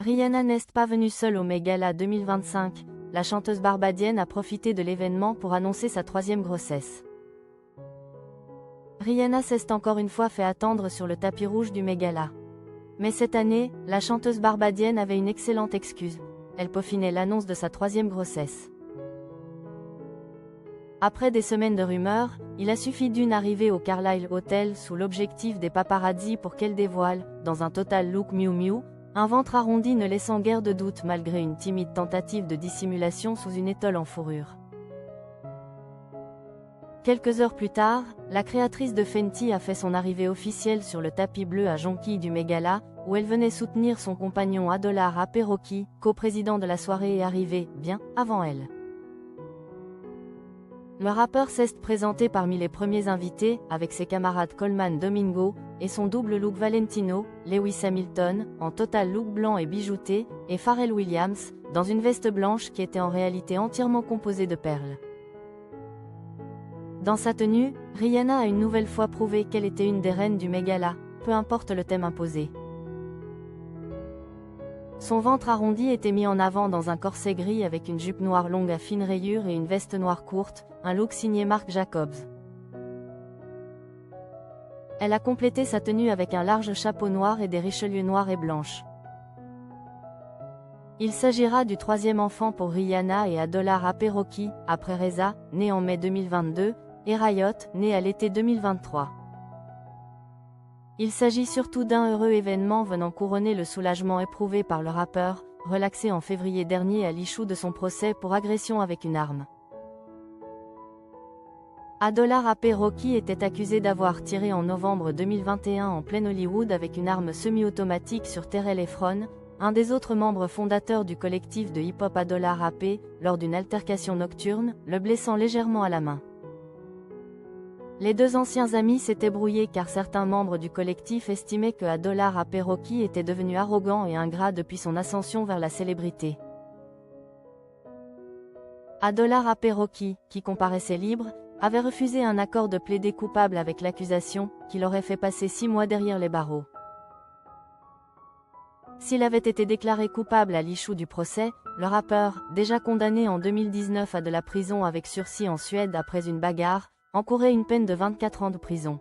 Rihanna n'est pas venue seule au Met Gala 2025, la chanteuse barbadienne a profité de l'événement pour annoncer sa 3e grossesse. Rihanna s'est encore une fois fait attendre sur le tapis rouge du Met Gala. Mais cette année, la chanteuse barbadienne avait une excellente excuse. Elle peaufinait l'annonce de sa 3e grossesse. Après des semaines de rumeurs, il a suffi d'une arrivée au Carlyle Hotel sous l'objectif des paparazzi pour qu'elle dévoile, dans un total look Miu Miu, un ventre arrondi ne laissant guère de doute malgré une timide tentative de dissimulation sous une étole en fourrure. Quelques heures plus tard, la créatrice de Fenty a fait son arrivée officielle sur le tapis bleu à Jonquille du Met Gala, où elle venait soutenir son compagnon Adolar Aperoki, coprésident de la soirée et arrivé, bien, avant elle. Le rappeur s'est présenté parmi les premiers invités, avec ses camarades Coleman Domingo, et son double look Valentino, Lewis Hamilton, en total look blanc et bijouté, et Pharrell Williams, dans une veste blanche qui était en réalité entièrement composée de perles. Dans sa tenue, Rihanna a une nouvelle fois prouvé qu'elle était une des reines du Met Gala, peu importe le thème imposé. Son ventre arrondi était mis en avant dans un corset gris avec une jupe noire longue à fines rayures et une veste noire courte, un look signé Marc Jacobs. Elle a complété sa tenue avec un large chapeau noir et des richelieux noirs et blanches. Il s'agira du 3e enfant pour Rihanna et Adolar Aperoki, après Reza, né en mai 2022, et Riot, né à l'été 2023. Il s'agit surtout d'un heureux événement venant couronner le soulagement éprouvé par le rappeur, relaxé en février dernier à l'issue de son procès pour agression avec une arme. Adolar Aperoki était accusé d'avoir tiré en novembre 2021 en plein Hollywood avec une arme semi-automatique sur Terrell Efron, un des autres membres fondateurs du collectif de hip-hop Adolar AP, lors d'une altercation nocturne, le blessant légèrement à la main. Les deux anciens amis s'étaient brouillés car certains membres du collectif estimaient que Adolar Aperoki était devenu arrogant et ingrat depuis son ascension vers la célébrité. Adolar Aperoki, qui comparaissait libre, avait refusé un accord de plaider coupable avec l'accusation, qui l'aurait fait passer 6 mois derrière les barreaux. S'il avait été déclaré coupable à l'issue du procès, le rappeur, déjà condamné en 2019 à de la prison avec sursis en Suède après une bagarre, encourait une peine de 24 ans de prison.